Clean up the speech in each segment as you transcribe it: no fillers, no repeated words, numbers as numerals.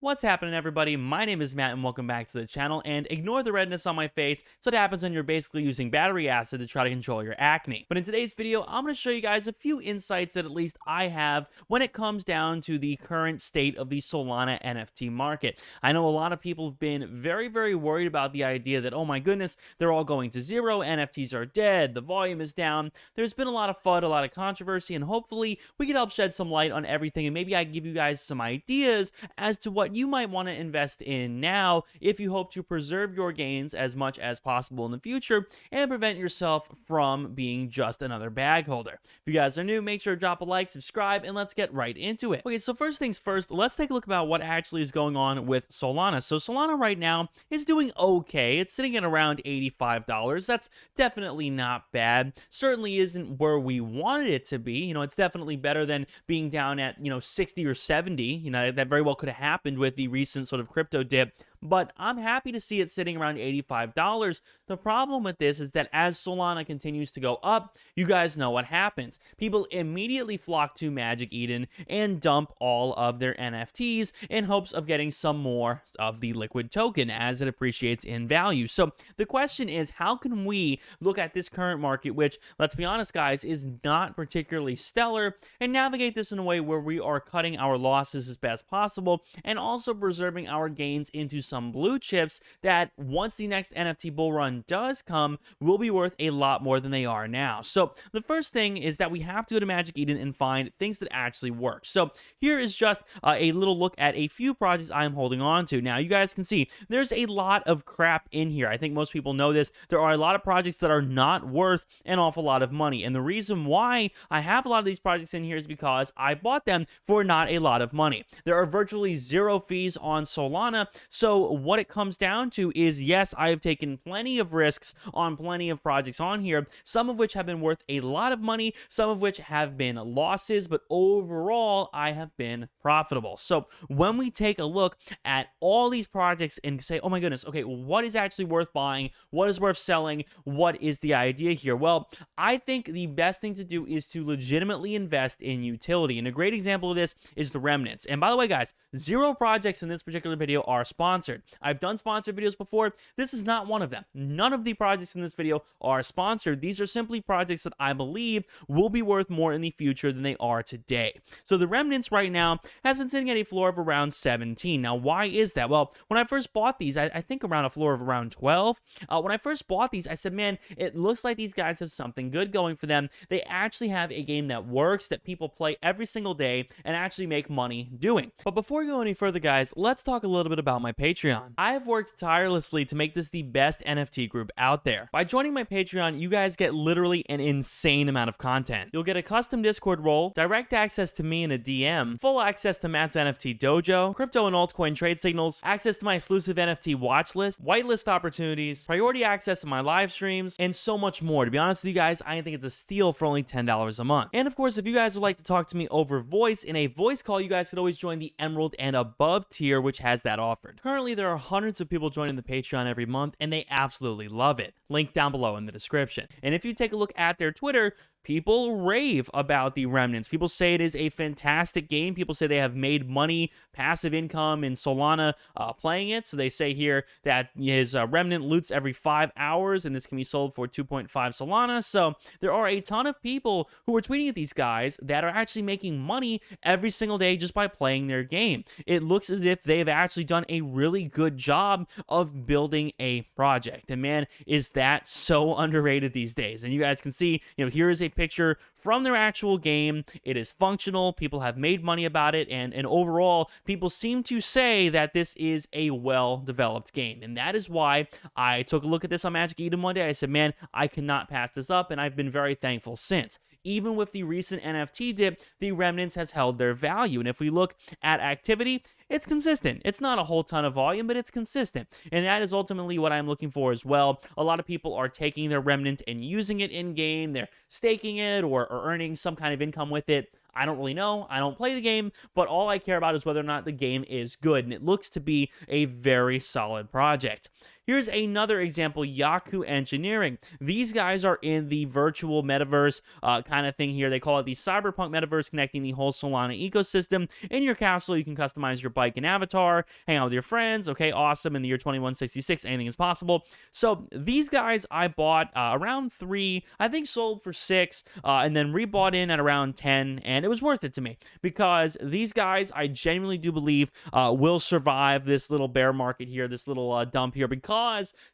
What's happening, everybody? My name is Matt and welcome back to the channel, and ignore the redness on my face. It's what happens when you're basically using battery acid to try to control your acne. But in today's video, I'm going to show you guys a few insights that at least I have when it comes down to the current state of the Solana NFT market. I know a lot of people have been very worried about the idea that, oh my goodness, they're all going to zero, NFTs are dead, the volume is down. There's been a lot of FUD, a lot of controversy, and hopefully we can help shed some light on everything, and maybe I can give you guys some ideas as to what you might want to invest in now if you hope to preserve your gains as much as possible in the future and prevent yourself from being just another bag holder. If you guys are new, make sure to drop a like, subscribe, and let's get right into it. Okay, so first things first, let's take a look about what actually is going on with Solana. So Solana right now is doing okay. It's sitting at around $85. That's definitely not bad. Certainly isn't where we wanted it to be. It's definitely better than being down at, 60 or 70. That very well could have happened with the recent sort of crypto dip, but I'm happy to see it sitting around $85. The problem with this is that as Solana continues to go up, you guys know what happens. People immediately flock to Magic Eden and dump all of their NFTs in hopes of getting some more of the liquid token as it appreciates in value. So the question is, how can we look at this current market, which, let's be honest guys, is not particularly stellar, and navigate this in a way where we are cutting our losses as best possible and also preserving our gains into some blue chips that once the next NFT bull run does come will be worth a lot more than they are now. So the first thing is that we have to go to Magic Eden and find things that actually work. So here is just a little look at a few projects I'm holding on to. Now you guys can see there's a lot of crap in here. I think most people know this. There are a lot of projects that are not worth an awful lot of money, and the reason why I have a lot of these projects in here is because I bought them for not a lot of money. There are virtually zero fees on Solana, so what it comes down to is, yes, I have taken plenty of risks on plenty of projects on here, some of which have been worth a lot of money, some of which have been losses, but overall I have been profitable. So when we take a look at all these projects and say, oh my goodness, okay, what is actually worth buying, what is worth selling, what is the idea here? Well, I think the best thing to do is to legitimately invest in utility, and a great example of this is the remnants. And by the way guys, zero projects in this particular video are sponsored. I've done sponsored videos before. This is not one of them. None of the projects in this video are sponsored. These are simply projects that I believe will be worth more in the future than they are today. So the remnants right now has been sitting at a floor of around 17. Now why is that? Well, when I first bought these, I think around a floor of around 12. When I first bought these, I said, man, it looks like these guys have something good going for them. They actually have a game that works, that people play every single day and actually make money doing. But before we go any further guys, let's talk a little bit about my Patreon. I have worked tirelessly to make this the best NFT group out there. By joining my Patreon, you guys get literally an insane amount of content. You'll get a custom Discord role, direct access to me in a DM, full access to Matt's NFT dojo, crypto and altcoin trade signals, access to my exclusive NFT watch list, whitelist opportunities, priority access to my live streams, and so much more. To be honest with you guys, I think it's a steal for only $10 a month. And of course, if you guys would like to talk to me over voice in a voice call, you guys could always join the Emerald and above tier, which has that offered. Currently, there are hundreds of people joining the Patreon every month, and they absolutely love it. Link down below in the description. And if you take a look at their Twitter, people rave about the remnants. People say it is a fantastic game. People say they have made money, passive income in Solana playing it. So they say here that his remnant loots every 5 hours, and this can be sold for 2.5 Solana. So there are a ton of people who are tweeting at these guys that are actually making money every single day just by playing their game. It looks as if they've actually done a really good job of building a project. And man, is that so underrated these days. And you guys can see, here is a picture from their actual game. It is functional. People have made money about it, and overall, people seem to say that this is a well-developed game. And that is why I took a look at this on Magic Eden one day. I said, man, I cannot pass this up, and I've been very thankful since. Even with the recent NFT dip, the remnants has held their value. And if we look at activity, it's consistent. It's not a whole ton of volume, but it's consistent. And that is ultimately what I'm looking for as well. A lot of people are taking their remnant and using it in-game. They're staking it or earning some kind of income with it. I don't really know. I don't play the game, but all I care about is whether or not the game is good, and it looks to be a very solid project. Here's another example, Yaku Engineering. These guys are in the virtual metaverse kind of thing here. They call it the cyberpunk metaverse, connecting the whole Solana ecosystem. In your castle, you can customize your bike and avatar, hang out with your friends. Okay, awesome. In the year 2166, anything is possible. So these guys I bought around 3, I think sold for 6, and then rebought in at around 10, and it was worth it to me because these guys I genuinely do believe will survive this little bear market here, this little dump here, because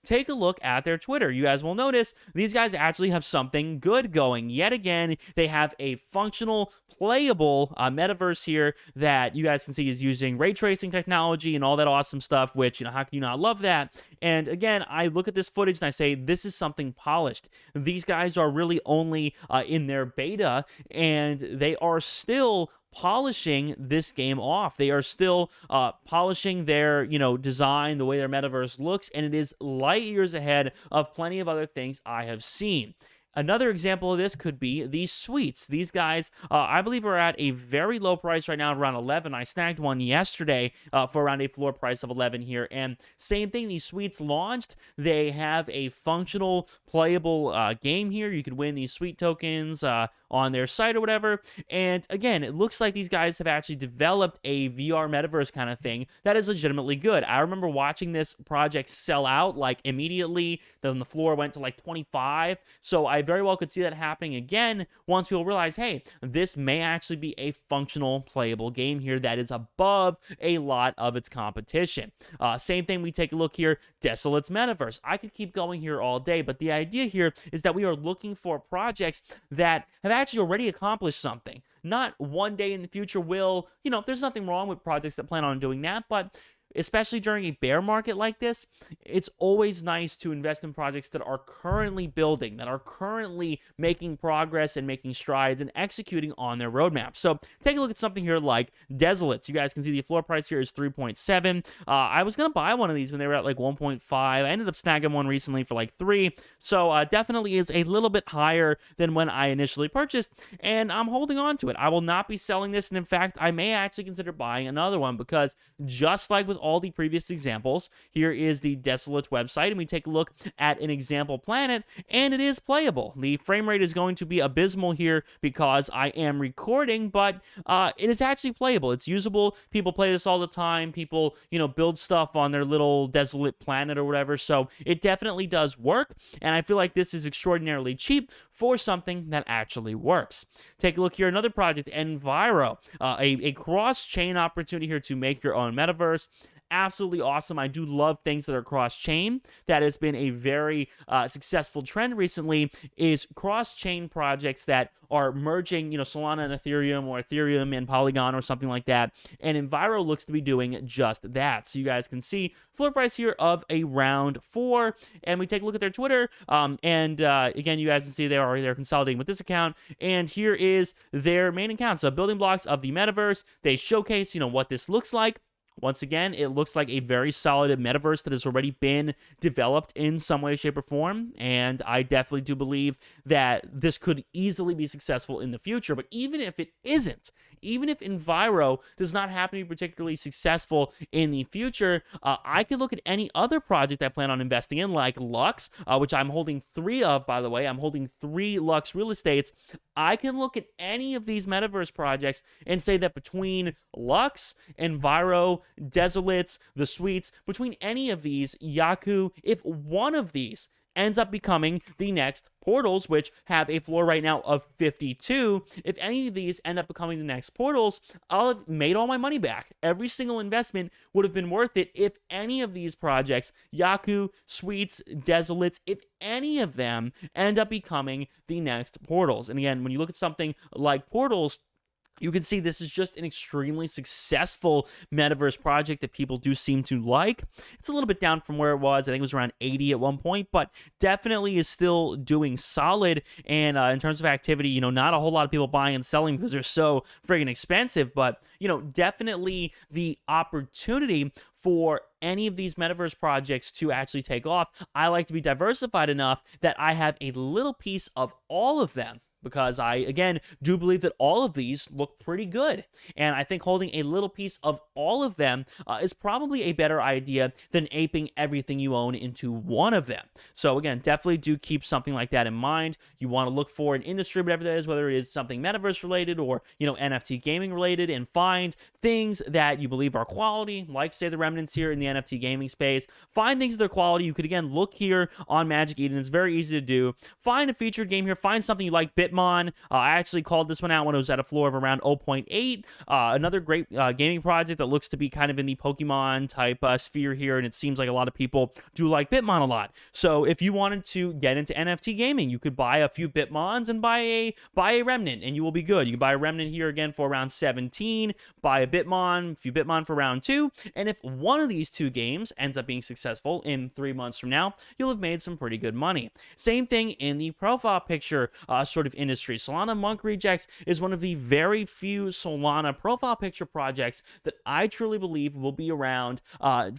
take a look at their Twitter. You guys will notice these guys actually have something good going. Yet again, they have a functional, playable metaverse here that you guys can see is using ray tracing technology and all that awesome stuff, which, you know, how can you not love that? And again, I look at this footage and I say, this is something polished. These guys are really only in their beta, and they are still polishing this game off. They are still polishing their, you know, design, the way their metaverse looks, and it is light years ahead of plenty of other things I have seen. Another example of this could be these suites. These guys, I believe, are at a very low price right now, around 11. I snagged one yesterday for around a floor price of 11 here. And same thing, these suites launched. They have a functional, playable game here. You could win these suite tokens on their site or whatever. And again, it looks like these guys have actually developed a VR metaverse kind of thing that is legitimately good. I remember watching this project sell out like immediately. Then the floor went to like 25. So I very well could see that happening again once people realize, hey, this may actually be a functional, playable game here that is above a lot of its competition. Same thing, we take a look here, Desolate's Metaverse. I could keep going here all day, but the idea here is that we are looking for projects that have actually already accomplished something. Not one day in the future will, you know, there's nothing wrong with projects that plan on doing that, but especially during a bear market like this, it's always nice to invest in projects that are currently building, that are currently making progress and making strides and executing on their roadmap. So take a look at something here like Desolates. You guys can see the floor price here is 3.7. I was going to buy one of these when they were at like 1.5. I ended up snagging one recently for like 3. So definitely is a little bit higher than when I initially purchased, and I'm holding on to it. I will not be selling this, and in fact, I may actually consider buying another one because just like with all the previous examples, here is the Desolate website, and we take a look at an example planet, and it is playable. The frame rate is going to be abysmal here because I am recording, but it is actually playable. It's usable. People play this all the time. People, you know, build stuff on their little desolate planet or whatever, so it definitely does work, and I feel like this is extraordinarily cheap for something that actually works. Take a look here, another project, Enviro, a cross-chain opportunity here to make your own metaverse. Absolutely awesome. I do love things that are cross-chain. That has been a very successful trend recently, is cross-chain projects that are merging, you know, Solana and Ethereum, or Ethereum and Polygon or something like that. And Enviro looks to be doing just that. So you guys can see floor price here of around 4. And we take a look at their Twitter. Again, you guys can see they're consolidating with this account. And here is their main account. So building blocks of the metaverse. They showcase, you know, what this looks like. Once again, it looks like a very solid metaverse that has already been developed in some way, shape, or form, and I definitely do believe that this could easily be successful in the future. But even if it isn't, even if Enviro does not happen to be particularly successful in the future, I could look at any other project I plan on investing in, like Lux, which I'm holding 3 of, by the way. I'm holding 3 Lux real estates. I can look at any of these metaverse projects and say that between Lux, Enviro, Desolates, the suites, between any of these, Yaku, if one of these ends up becoming the next portals, which have a floor right now of 52, if any of these end up becoming the next portals, I'll have made all my money back. Every single investment would have been worth it if any of these projects, Yaku, suites, Desolates, if any of them end up becoming the next portals. And again, when you look at something like portals, you can see this is just an extremely successful metaverse project that people do seem to like. It's a little bit down from where it was. I think it was around 80 at one point, but definitely is still doing solid. And in terms of activity, you know, not a whole lot of people buying and selling because they're so friggin' expensive, but, you know, definitely the opportunity for any of these metaverse projects to actually take off. I like to be diversified enough that I have a little piece of all of them, because I, again, do believe that all of these look pretty good. And I think holding a little piece of all of them is probably a better idea than aping everything you own into one of them. So again, definitely do keep something like that in mind. You want to look for an industry, whatever that is, whether it is something metaverse related or, NFT gaming related, and find things that you believe are quality, like say the remnants here in the NFT gaming space. Find things that are quality. You could, again, look here on Magic Eden. It's very easy to do. Find a featured game here. Find something you like. Bitmon. I actually called this one out when it was at a floor of around 0.8. Another great gaming project that looks to be kind of in the Pokemon type sphere here, and it seems like a lot of people do like Bitmon a lot. So if you wanted to get into NFT gaming, you could buy a few Bitmons and buy a remnant, and you will be good. You can buy a remnant here again for around 17, buy a Bitmon, a few Bitmon for round 2, and if one of these two games ends up being successful in 3 months from now, you'll have made some pretty good money. Same thing in the profile picture sort of industry. Solana Monk Rejects is one of the very few Solana profile picture projects that I truly believe will be around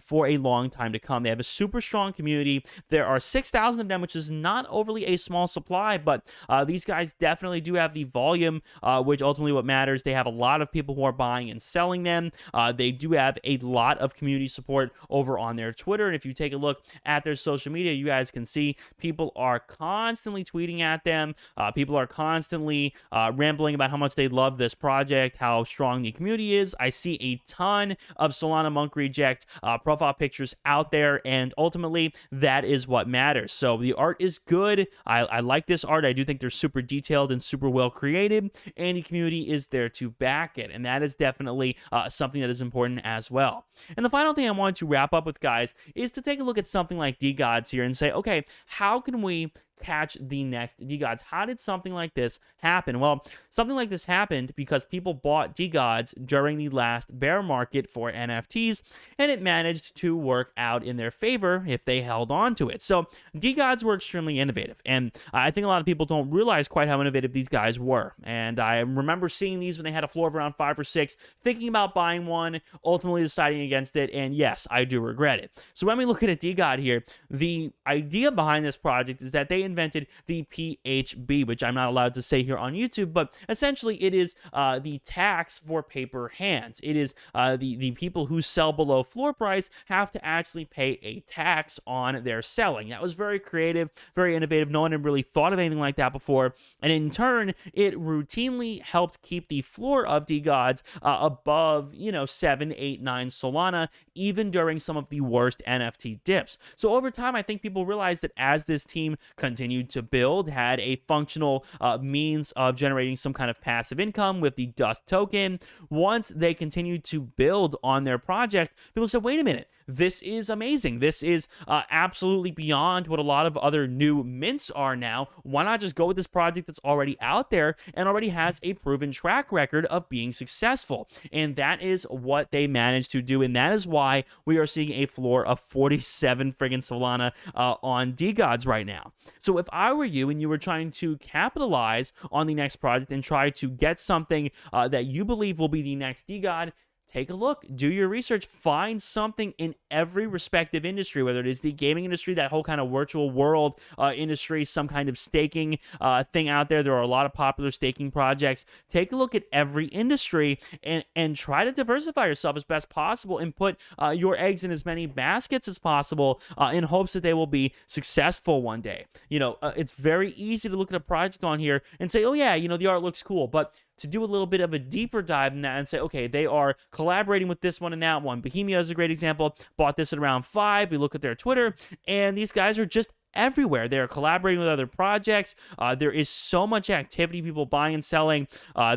for a long time to come. They have a super strong community. There are 6,000 of them, which is not overly a small supply, but these guys definitely do have the volume, which ultimately what matters. They have a lot of people who are buying and selling them. They do have a lot of community support over on their Twitter, and if you take a look at their social media, you guys can see people are constantly tweeting at them. People are constantly rambling about how much they love this project, how strong the community is. I see a ton of Solana Monk Reject profile pictures out there, and ultimately that is what matters. So the art is good. I like this art. I do think they're super detailed and super well created, and the community is there to back it, and that is definitely something that is important as well. And the final thing I wanted to wrap up with, guys, is to take a look at something like DeGods here and say, okay, how can we catch the next DeGods? How did something like this happen? Well, something like this happened because people bought DeGods during the last bear market for NFTs, and it managed to work out in their favor if they held on to it. So DeGods were extremely innovative, and I think a lot of people don't realize quite how innovative these guys were. And I remember seeing these when they had a floor of around 5 or 6, thinking about buying one, ultimately deciding against it, and yes, I do regret it. So when we look at a DeGod here, the idea behind this project is that they invented the PHB, which I'm not allowed to say here on YouTube, but essentially it is the tax for paper hands. It is the people who sell below floor price have to actually pay a tax on their selling. That was very creative, very innovative. No one had really thought of anything like that before, and in turn, it routinely helped keep the floor of DeGods above, 7, 8, 9 Solana, even during some of the worst NFT dips. So over time, I think people realized that as this team continued to build, had a functional means of generating some kind of passive income with the Dust token. Once they continued to build on their project, people said, wait a minute, this is amazing. This is absolutely beyond what a lot of other new mints are now. Why not just go with this project that's already out there and already has a proven track record of being successful? And that is what they managed to do, and that is why we are seeing a floor of 47 friggin' Solana on DeGods right now. So if I were you and you were trying to capitalize on the next project and try to get something that you believe will be the next DeGod, take a look, do your research, find something in every respective industry, whether it is the gaming industry, that whole kind of virtual world industry, some kind of staking thing out there. There are a lot of popular staking projects. Take a look at every industry and try to diversify yourself as best possible and put your eggs in as many baskets as possible in hopes that they will be successful one day. It's very easy to look at a project on here and say, oh yeah, the art looks cool, but to do a little bit of a deeper dive in that and say, okay, they are collaborating with this one and that one. Bohemia is a great example. Bought this at around 5. We look at their Twitter, and these guys are just everywhere. They're collaborating with other projects. There is so much activity, people buying and selling.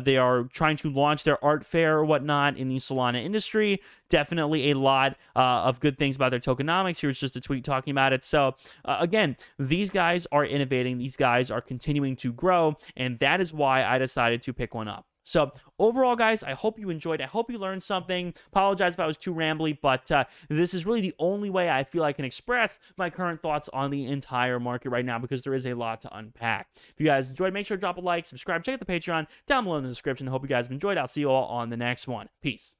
They are trying to launch their art fair or whatnot in the Solana industry. Definitely a lot of good things about their tokenomics. Here's just a tweet talking about it. So again, these guys are innovating. These guys are continuing to grow, and that is why I decided to pick one up. So overall, guys, I hope you enjoyed. I hope you learned something. Apologize if I was too rambly, but this is really the only way I feel I can express my current thoughts on the entire market right now, because there is a lot to unpack. If you guys enjoyed, make sure to drop a like, subscribe, check out the Patreon down below in the description. I hope you guys have enjoyed. I'll see you all on the next one. Peace.